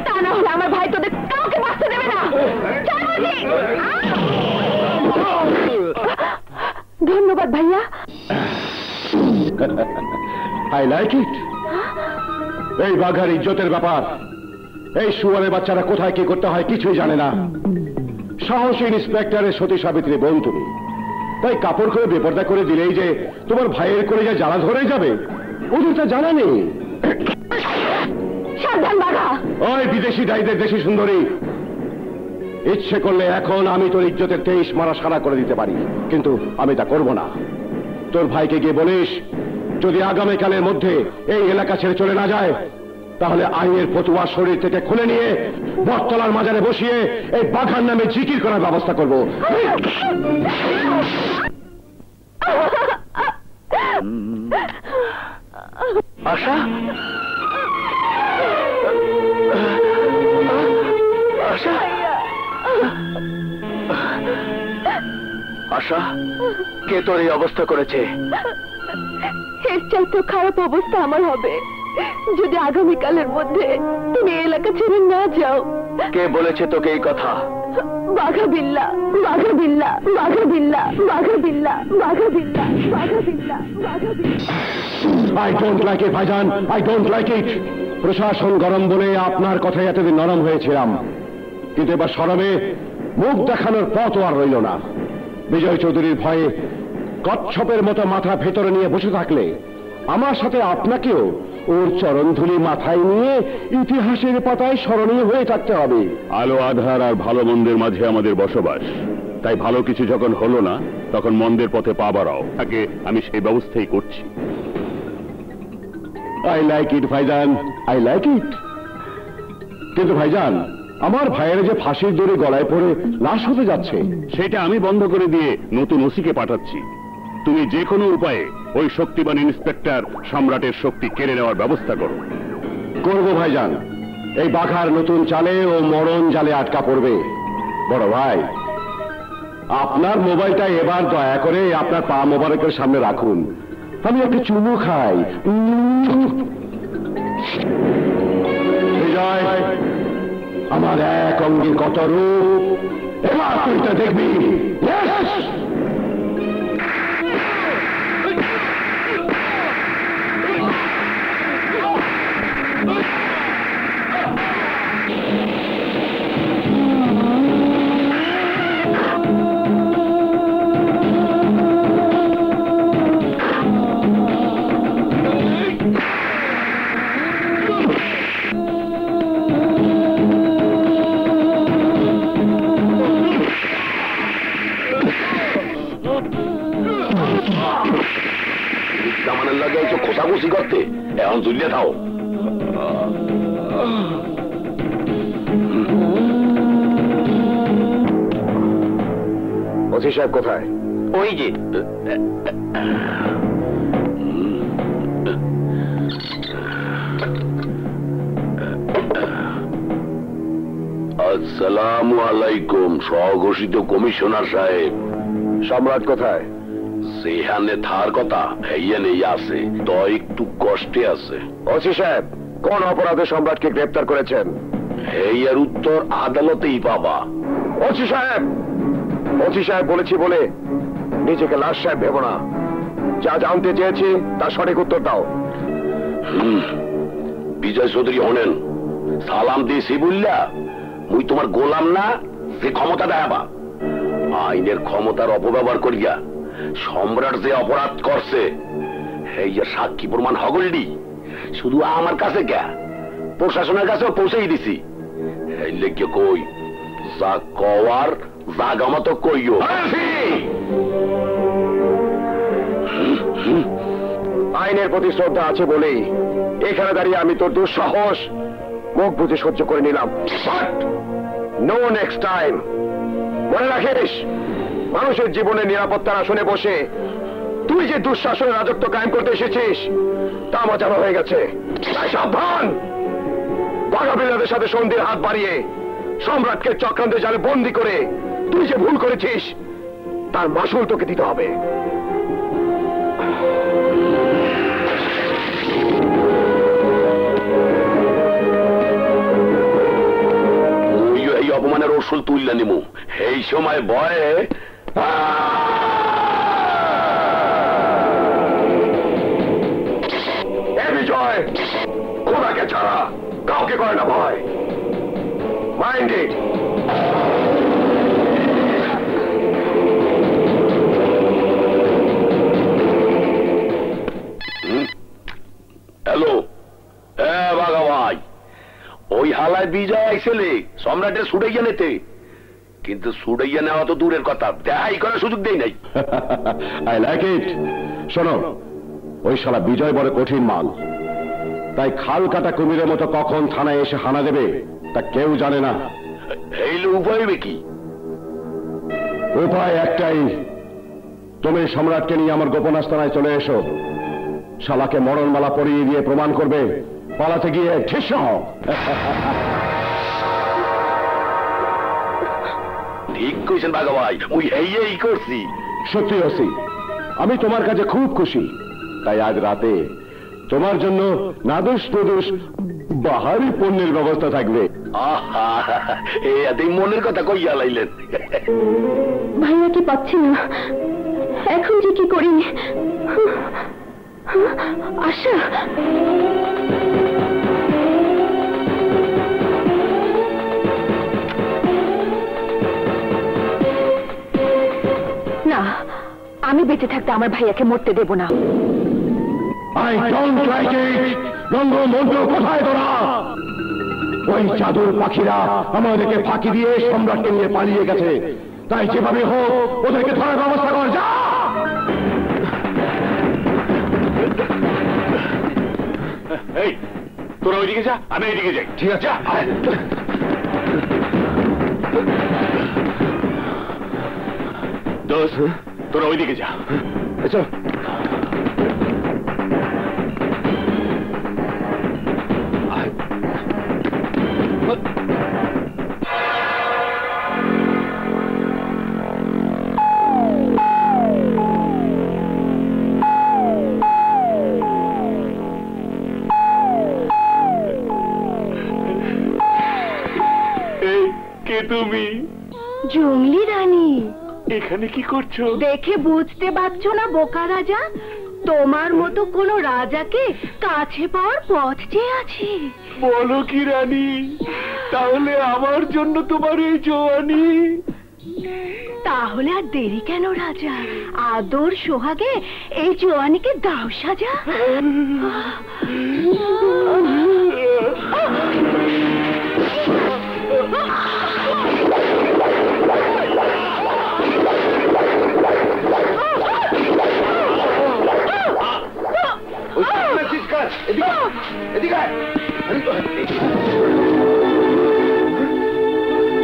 তা না হলে আমার ভাই তোদের কাউকে বাঁচতে দেবে না। ধন্যবাদ ভাইয়া। I like it. এই বাঘার ইজ্জতের ব্যাপার। এই শুয়ারের বাচ্চারা কোথায় কি করতে হয় কিছুই জানে না। সাহসী ইন্সপেক্টরের সতী সাবিত্রী বোন তুমি, তাই কাপড় করে বেপর্দা করে দিলেই যে তোমার ভাইয়ের করে যা জ্বালা ধরে যাবে, ওদের তা জানা নেই। সাবধান বাঘা। ওই বিদেশি দায়ীদের দেশি সুন্দরী, ইচ্ছে করলে এখন আমি তোর ইজ্জতের 23 মারা সারা করে দিতে পারি, কিন্তু আমি তা করব না। তোর ভাইকে গিয়ে বলিস, যদি আগামীকালের মধ্যে এই এলাকা ছেড়ে চলে না যায়, তাহলে আইনের ফতুয়া শরীর থেকে খুলে নিয়ে বটতলার মাজারে বসিয়ে এই বাঘার নামে জিকির করার ব্যবস্থা করব। আশা, আশা, আশা, কে তোর এই অবস্থা করেছে? এর চাইতে খারাপ অবস্থা আমার হবে যদি আগামীকালের মধ্যে তুমি এলাকা ছেড়ে না যাও। কে বলেছে তোকে এই কথা? বাঘা বিল্লা, বাঘা বিল্লা, বাঘা বিল্লা, বাঘা বিল্লা, বাঘা বিল্লা, বাঘা বিল্লা, বাঘা বিল্লা। আই ডোন্ট লাইক ইট ভাইজান, আই ডোন্ট লাইক ইট। প্রশাসন গরম বলে আপনার কথায় এতদিন নরম হয়েছিলাম, কিন্তু এবার শরমে মুখ দেখানোর পথও আর রইল না। বিজয় চৌধুরীর ভয়ে কচ্ছপের মতো মাথা ভেতরে নিয়ে বসে থাকলে আমার সাথে আপনাকেও ওর চরণধুলি মাথায় নিয়ে ইতিহাসের পাতায় স্মরণীয় হয়ে থাকতে হবে। আলো আধার আর ভালো মন্দের মাঝে আমাদের বসবাস, তাই ভালো কিছু যখন হলো না তখন মন্দের পথে পা বাড়াও, তাকে আমি সেই ব্যবস্থাই করছি। আই লাইক ইট ভাইজান, আই লাইক ইট। কিন্তু ভাইজান, আমার ভাইয়ের যে ফাঁসির দড়ি গলায় পড়ে লাশ হতে যাচ্ছে, সেটা আমি বন্ধ করে দিয়ে নতুন ওসিকে পাঠাচ্ছি। তুমি যে কোনো উপায়ে ওই শক্তিমান ইন্সপেক্টর সম্রাটের শক্তি কেড়ে নেওয়ার ব্যবস্থা করো। করবো ভাইজান। এই বাঘার নতুন চালে ও মরণ জালে আটকা পড়বে। বড় ভাই, আপনার মোবাইলটা এবার দয়া করে আপনার পা মোবারকের সামনে রাখুন, আমি একটা চুমু খাই। বিজয়, আমার এক অঙ্গের কত রূপ, এবার তুই তো দেখবি। জামানের লাগে একটু খোসাখুসি করতে, এখন তুলে থাও। ওসি সাহেব কোথায়? ওই যে আসসালামু আলাইকুম স্বঘোষিত কমিশনার সাহেব। সম্রাট কোথায়? সেখানে থার কথা এইখানে আছে, তো একটু কষ্টে আছে। ওসি সাহেব, কোন অপরাধে সম্রাটকে গ্রেপ্তার করেছেন? এই এর উত্তর আদালতেই পাবা। ওসি সাহেব, ওসি সাহেব বলেছি বলে নিজেকে লাশ সাহেব ভেবো না। যা জানতে চেয়েছি তার সঠিক উত্তর দাও। বিজয় চৌধুরী হনেন, সালাম দিয়েছি বুঝলা, মুই তোমার গোলাম না যে ক্ষমতা দেখাবা। আইনের ক্ষমতার অপব্যবহার করিয়া সম্রাট যে অপরাধ করছে এই সাক্ষী প্রমাণ হগলডি শুধু আমার কাছে কে, প্রশাসনের কাছেও পৌঁছেই দিছি। এই লেগে কই, যা কওয়ার জাগা মতো কইও। আইনের প্রতি শ্রদ্ধা আছে বলেই এখানে দাঁড়িয়ে আমি তোর দুঃসাহস মুখ বুঝে সহ্য করে নিলাম। No next time. মনে রাখিস, মানুষের জীবনের নিরাপত্তার আসনে বসে তুই যে দুঃশাসনের রাজত্ব কায়েম করতে এসেছিস তা আমার জানা হয়ে গেছে। সাবধান! বাঘা বিলাদের সাথে সন্ধির হাত বাড়িয়ে সম্রাটকে চক্রান্তে জালে বন্দি করে তুই যে ভুল করেছিস তার মাসুল তোকে দিতে হবে। এই অপমানের ওষুধ তুললে নিমু এই সময় ভয়ে বিজয় খোদাকে ছাড়া কাউকে করে না ভয়। Mind it. হ্যালো, হ্যাঁ বাঘা ভাই, ওই হালায় বিজয় আইসেলে সম্রাটের ছুটাইয়া নিতে, কিন্তু ছুটাইয়া নেওয়া তো দূরের কথা, দেখাই করার সুযোগ দেই নাই। I like it. শোনো, ওই শালা বিজয় বড় কঠিন মাল, তাই খাল কাটা কুমিরের মতো কখন থানায় এসে হানা দেবে তা কেউ জানে না। এই উপায় কি? উপায় একটাই, তুমি সম্রাটকে নিয়ে আমার গোপন আস্তানায় চলে এসো। শালাকে মরণমালা পরিয়ে দিয়ে প্রমাণ করবে পালাতে গিয়ে ঠিক হও। ঠিক কইছেন বাঘা ভাই, ওই এই করছি। সত্যি ওসি, আমি তোমার কাছে খুব খুশি। তাই আজ রাতে তোমার জন্য নাদুস নুদুস বাহারি পণ্যের ব্যবস্থা থাকবে। আহা, এই মনের কথা কইয়া লাইলেন। ভাইয়া কি পাচ্ছি না, এখন যে কি করি? আশা, না, আমি বেঁচে থাকতে আমার ভাইয়াকে মরতে দেব না। I don't like it! রঙ্গ মন্ত্র কোথায় তোরা? ওই চাদর পাখিরা আমাদেরকে ফাঁকি দিয়ে সম্রাটকে নিয়ে পালিয়ে গেছে, তাই যেভাবে হোক ওদেরকে ধরার ব্যবস্থা কর। যা! এই তোরা ওইদিকে যা, আমি এইদিকে যাই। ঠিক আছে, আয়। দোস্ত, তোরা ওইদিকে যা। আচ্ছা, কে তুমি? জঙ্গলি রানী। এখানে কি করছো? দেখে বুঝতে পারছো না বোকা রাজা? তোমার মতো কোন রাজাকে কাছে পাওয়ার পথ চেয়ে আছি। বলো কি রানী, তাহলে আমার জন্য তোমার এই জওয়ানি? তাহলে আর দেরি কেন রাজা, আদর সোহাগে এই জওয়ানিকে দাও সাজা। এদিকে